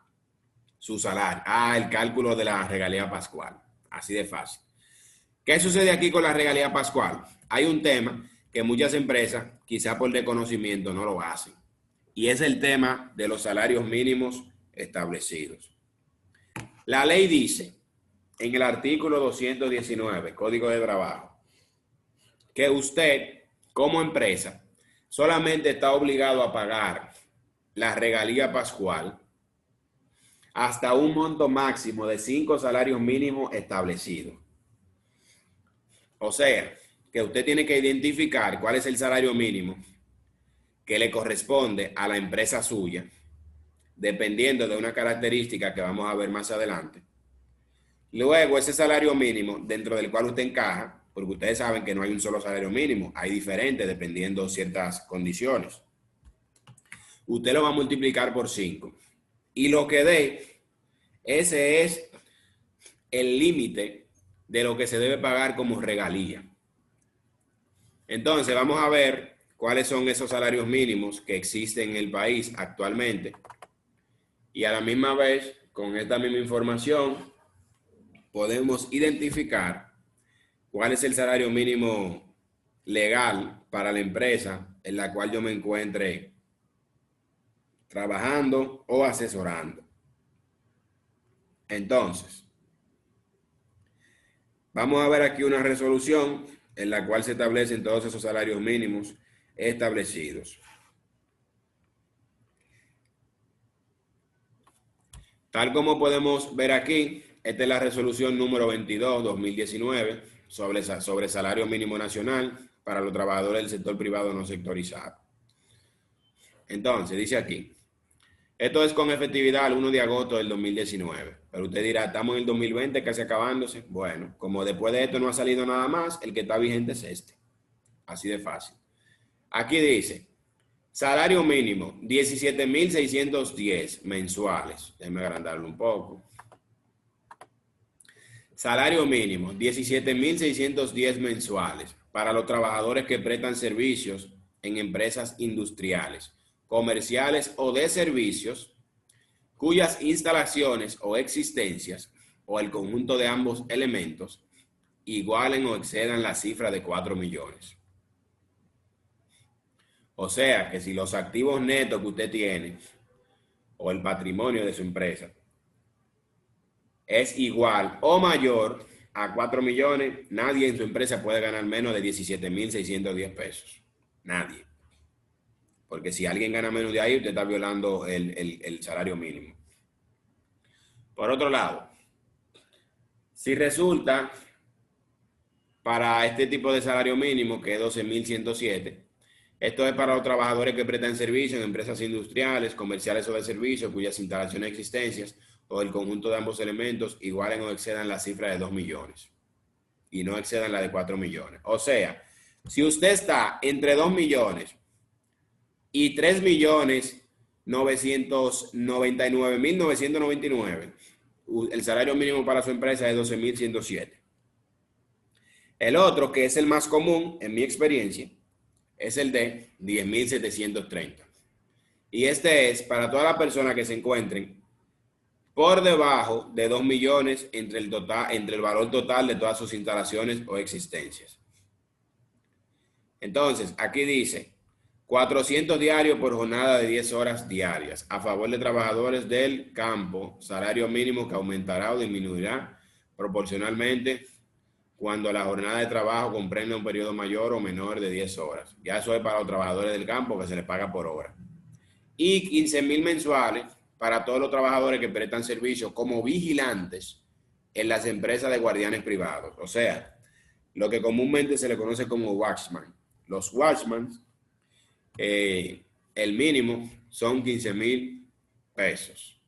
su salario, el cálculo de la regalía pascual. Así de fácil. ¿Qué sucede aquí con la regalía pascual? Hay un tema que muchas empresas, quizá por desconocimiento, no lo hacen. Y es el tema de los salarios mínimos establecidos. La ley dice, en el artículo 219, Código de Trabajo, que usted, como empresa, solamente está obligado a pagar la regalía pascual hasta un monto máximo de 5 salarios mínimos establecidos. O sea, que usted tiene que identificar cuál es el salario mínimo que le corresponde a la empresa suya, dependiendo de una característica que vamos a ver más adelante. Luego, ese salario mínimo dentro del cual usted encaja, porque ustedes saben que no hay un solo salario mínimo, hay diferentes dependiendo de ciertas condiciones. Usted lo va a multiplicar por 5. Y lo que dé, ese es el límite de lo que se debe pagar como regalía. Entonces, vamos a ver cuáles son esos salarios mínimos que existen en el país actualmente. Y a la misma vez, con esta misma información, podemos identificar cuál es el salario mínimo legal para la empresa en la cual yo me encuentre trabajando o asesorando. Entonces, vamos a ver aquí una resolución en la cual se establecen todos esos salarios mínimos establecidos. Tal como podemos ver aquí, esta es la resolución número 22/2019 sobre salario mínimo nacional para los trabajadores del sector privado no sectorizado. Entonces, dice aquí, esto es con efectividad al 1 de agosto del 2019. Pero usted dirá, estamos en el 2020, casi acabándose. Bueno, como después de esto no ha salido nada más, el que está vigente es este. Así de fácil. Aquí dice, salario mínimo, 17.610 mensuales. Déjeme agrandarlo un poco. Salario mínimo, 17.610 mensuales para los trabajadores que prestan servicios en empresas industriales, comerciales o de servicios, cuyas instalaciones o existencias, o el conjunto de ambos elementos, igualen o excedan la cifra de 4 millones. O sea, que si los activos netos que usted tiene, o el patrimonio de su empresa, es igual o mayor a 4 millones, nadie en su empresa puede ganar menos de 17,610 pesos. Nadie. Porque si alguien gana menos de ahí, usted está violando el salario mínimo. Por otro lado, si resulta para este tipo de salario mínimo, que es 12,107, esto es para los trabajadores que prestan servicio en empresas industriales, comerciales o de servicios, cuyas instalaciones existencias o el conjunto de ambos elementos igualen o excedan la cifra de 2 millones y no excedan la de 4 millones. O sea, si usted está entre 2 millones y 3,999,999, el salario mínimo para su empresa es 12,107. El otro, que es el más común en mi experiencia, es el de 10,730. Y este es para todas las personas que se encuentren por debajo de 2 millones entre el valor total de todas sus instalaciones o existencias. Entonces, aquí dice 400 diarios por jornada de 10 horas diarias a favor de trabajadores del campo, salario mínimo que aumentará o disminuirá proporcionalmente cuando la jornada de trabajo comprenda un periodo mayor o menor de 10 horas. Ya eso es para los trabajadores del campo, que se les paga por hora. Y 15,000 mensuales para todos los trabajadores que prestan servicio como vigilantes en las empresas de guardianes privados. O sea, lo que comúnmente se le conoce como watchman. Los watchmen, el mínimo son 15,000 pesos.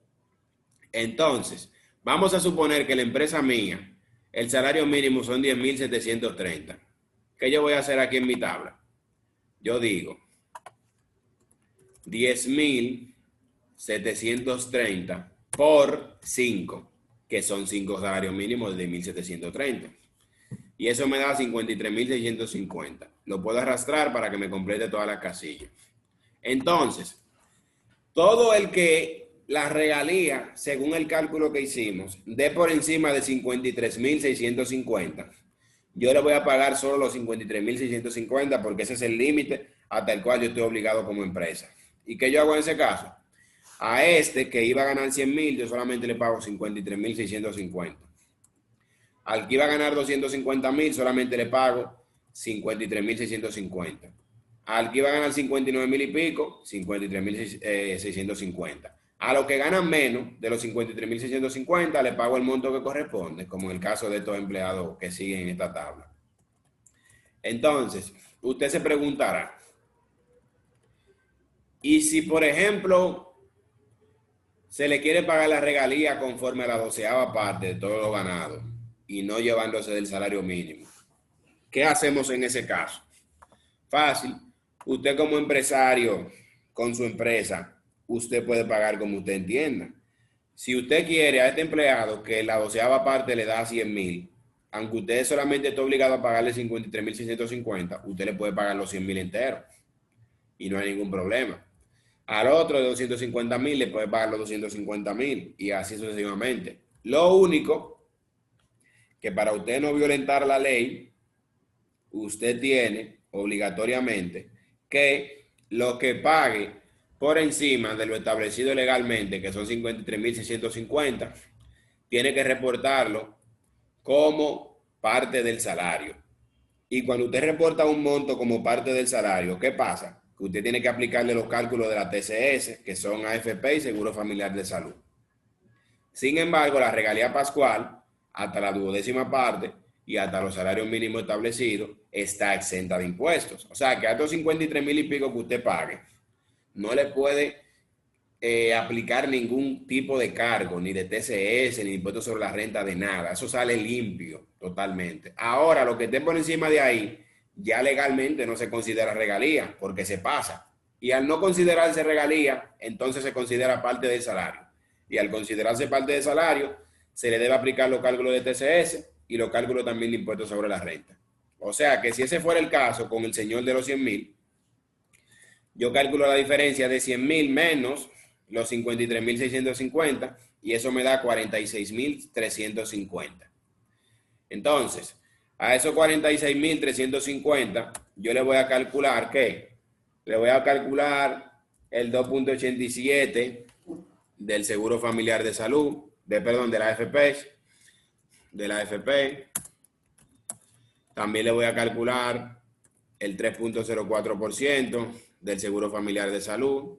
Entonces, vamos a suponer que la empresa mía, el salario mínimo son 10,730. ¿Qué yo voy a hacer aquí en mi tabla? Yo digo 10,730 por 5, que son 5 salarios mínimos de 10,730. Y eso me da 53,650. Lo puedo arrastrar para que me complete todas las casillas. Entonces, todo el que la regalía, según el cálculo que hicimos, de por encima de 53,650, yo le voy a pagar solo los 53,650 porque ese es el límite hasta el cual yo estoy obligado como empresa. ¿Y qué yo hago en ese caso? A este que iba a ganar 100,000, yo solamente le pago 53,650. Al que iba a ganar 250,000, solamente le pago 53,650. Al que iba a ganar 59,000 y pico, 53,650. A los que ganan menos de los 53,650, le pago el monto que corresponde, como en el caso de estos empleados que siguen en esta tabla. Entonces, usted se preguntará, ¿y si, por ejemplo, se le quiere pagar la regalía conforme a la 12ª parte de todo lo ganado y no llevándose del salario mínimo? ¿Qué hacemos en ese caso? Fácil. Usted como empresario, con su empresa, usted puede pagar como usted entienda. Si usted quiere a este empleado que la 12ª parte le da 100,000, aunque usted solamente está obligado a pagarle 53,650, usted le puede pagar los 100,000 enteros y no hay ningún problema. Al otro de 250,000 le puede pagar los 250,000 y así sucesivamente. Lo único que para usted no violentar la ley, usted tiene obligatoriamente que lo que pague por encima de lo establecido legalmente, que son 53,650, tiene que reportarlo como parte del salario. Y cuando usted reporta un monto como parte del salario, ¿qué pasa? Que usted tiene que aplicarle los cálculos de la TCS, que son AFP y Seguro Familiar de Salud. Sin embargo, la regalía pascual, hasta la 12ª parte y hasta los salarios mínimos establecidos, está exenta de impuestos. O sea, que a estos 53,000 y pico que usted pague, no le puede aplicar ningún tipo de cargo, ni de TCS, ni de impuesto sobre la renta, de nada. Eso sale limpio totalmente. Ahora, lo que esté por encima de ahí, ya legalmente no se considera regalía, porque se pasa. Y al no considerarse regalía, entonces se considera parte del salario. Y al considerarse parte del salario, se le debe aplicar los cálculos de TCS y los cálculos también de impuestos sobre la renta. O sea que si ese fuera el caso con el señor de los 100,000, yo calculo la diferencia de 100,000 menos los 53,650 y eso me da 46,350. Entonces, a esos 46,350 yo le voy a calcular ¿qué? Le voy a calcular el 2.87 del Seguro Familiar de Salud, de la AFP, También le voy a calcular el 3.04% del Seguro Familiar de Salud.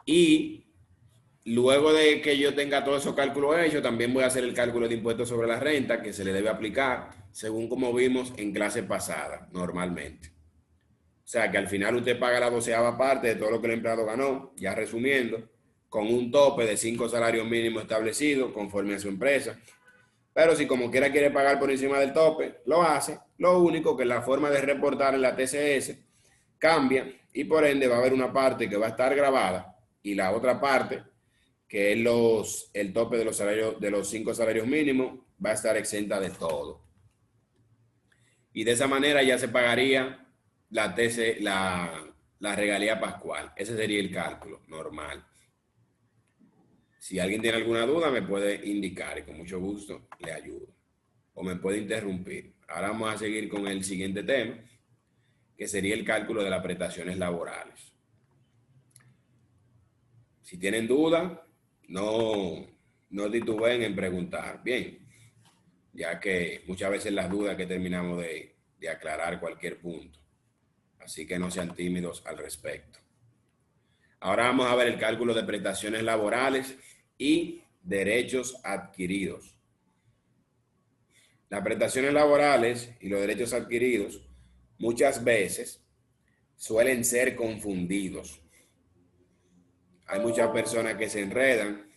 Y luego de que yo tenga todos esos cálculos hechos, también voy a hacer el cálculo de impuestos sobre la renta que se le debe aplicar según como vimos en clase pasada, normalmente. O sea que al final usted paga la 12ª parte de todo lo que el empleado ganó, ya resumiendo, con un tope de 5 salarios mínimos establecidos conforme a su empresa. Pero si como quiera quiere pagar por encima del tope, lo hace. Lo único que la forma de reportar en la TCS cambia y por ende va a haber una parte que va a estar grabada y la otra parte, que es el tope de los salarios, de los 5 salarios mínimos, va a estar exenta de todo. Y de esa manera ya se pagaría la regalía pascual. Ese sería el cálculo normal. Si alguien tiene alguna duda, me puede indicar y con mucho gusto le ayudo. O me puede interrumpir. Ahora vamos a seguir con el siguiente tema, que sería el cálculo de las prestaciones laborales. Si tienen duda, no titubeen en preguntar. Bien, ya que muchas veces las dudas que terminamos de aclarar cualquier punto. Así que no sean tímidos al respecto. Ahora vamos a ver el cálculo de prestaciones laborales y derechos adquiridos. Las prestaciones laborales y los derechos adquiridos muchas veces suelen ser confundidos. Hay muchas personas que se enredan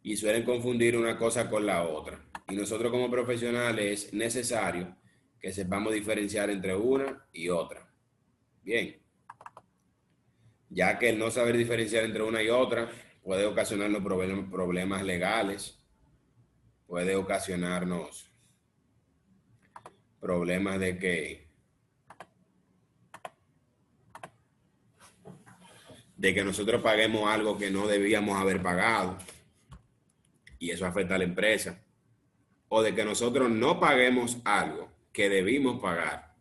y suelen confundir una cosa con la otra. Y nosotros como profesionales es necesario que sepamos diferenciar entre una y otra. Bien, ya que el no saber diferenciar entre una y otra puede ocasionarnos problemas legales, puede ocasionarnos problemas de que nosotros paguemos algo que no debíamos haber pagado y eso afecta a la empresa, o de que nosotros no paguemos algo que debimos pagar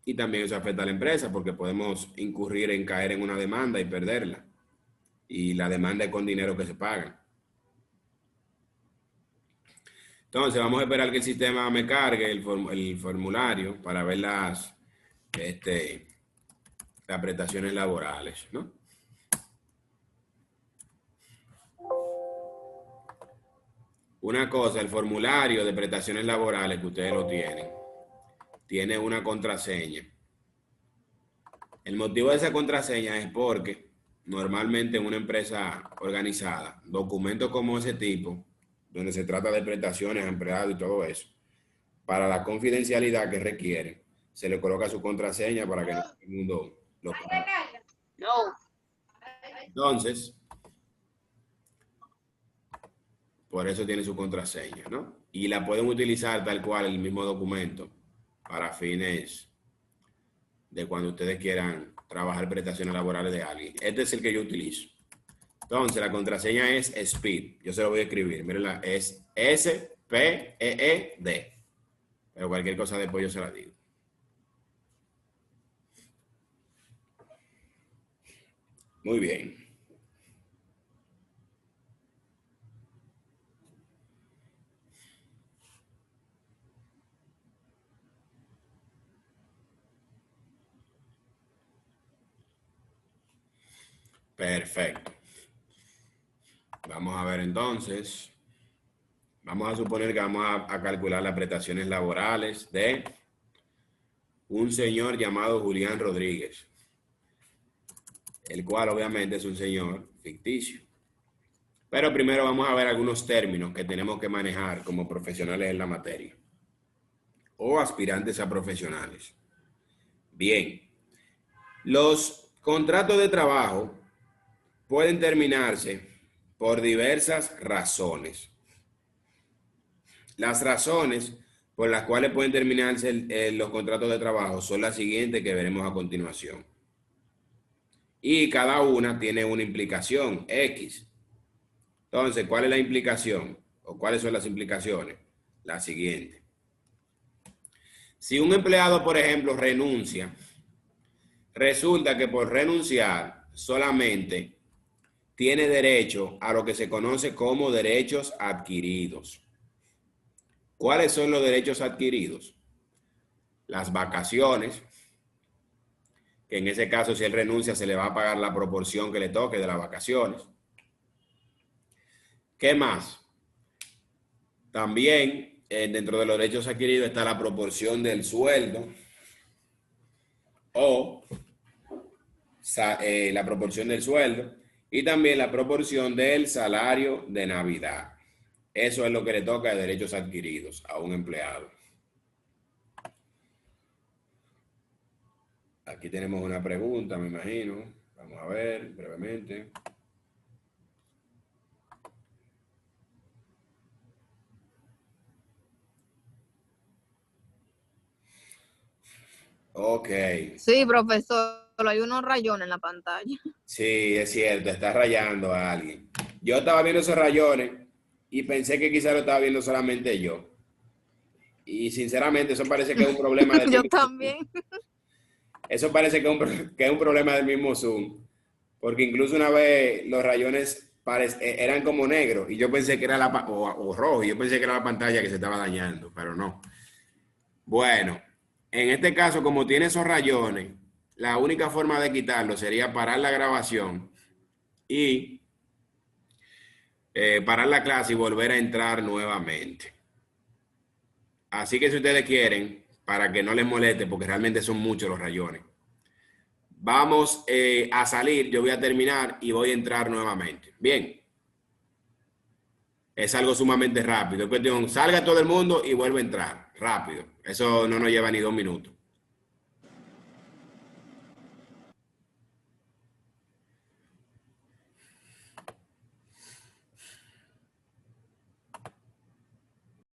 y también eso afecta a la empresa porque podemos incurrir en caer en una demanda y perderla, y la demanda es con dinero que se paga. Entonces vamos a esperar que el sistema me cargue el formulario para ver las prestaciones laborales, ¿no? Una cosa, el formulario de prestaciones laborales que ustedes lo tienen, tiene una contraseña. El motivo de esa contraseña es porque normalmente en una empresa organizada, documentos como ese tipo, donde se trata de prestaciones a empleados y todo eso, para la confidencialidad que requiere, se le coloca su contraseña para que no todo el mundo lo pueda. Entonces, por eso tiene su contraseña, ¿no? Y la pueden utilizar tal cual el mismo documento para fines de cuando ustedes quieran trabajar prestaciones laborales de alguien. Este es el que yo utilizo. Entonces, la contraseña es SPEED. Yo se lo voy a escribir. Mírenla, es SPEED. Pero cualquier cosa después yo se la digo. Muy bien. Perfecto. Vamos a ver entonces. Vamos a suponer que vamos a calcular las prestaciones laborales de un señor llamado Julián Rodríguez, el cual obviamente es un señor ficticio. Pero primero vamos a ver algunos términos que tenemos que manejar como profesionales en la materia o aspirantes a profesionales. Bien, los contratos de trabajo pueden terminarse por diversas razones. Las razones por las cuales pueden terminarse los contratos de trabajo son las siguientes que veremos a continuación. Y cada una tiene una implicación X. Entonces, ¿cuál es la implicación? ¿O cuáles son las implicaciones? La siguiente. Si un empleado, por ejemplo, renuncia, resulta que por renunciar solamente tiene derecho a lo que se conoce como derechos adquiridos. ¿Cuáles son los derechos adquiridos? Las vacaciones, que en ese caso si él renuncia se le va a pagar la proporción que le toque de las vacaciones. ¿Qué más? También dentro de los derechos adquiridos está la proporción del sueldo o la proporción del sueldo y también la proporción del salario de Navidad. Eso es lo que le toca de derechos adquiridos a un empleado. Aquí tenemos una pregunta, me imagino. Vamos a ver brevemente. Ok. Sí, profesor, hay unos rayones en la pantalla. Sí, es cierto, está rayando a alguien. Yo estaba viendo esos rayones y pensé que quizá lo estaba viendo solamente yo. Y sinceramente eso parece que es un problema del Yo mismo también. Zoom. Eso parece que es un problema del mismo Zoom. Porque incluso una vez los rayones eran como negros y yo pensé que era o rojo, y yo pensé que era la pantalla que se estaba dañando, pero no. Bueno, en este caso, como tiene esos rayones, la única forma de quitarlo sería parar la grabación y parar la clase y volver a entrar nuevamente. Así que si ustedes quieren, para que no les moleste, porque realmente son muchos los rayones, vamos a salir, yo voy a terminar y voy a entrar nuevamente. Bien. Es algo sumamente rápido. Es cuestión, salga todo el mundo y vuelve a entrar. Rápido. Eso no nos lleva ni 2 minutos.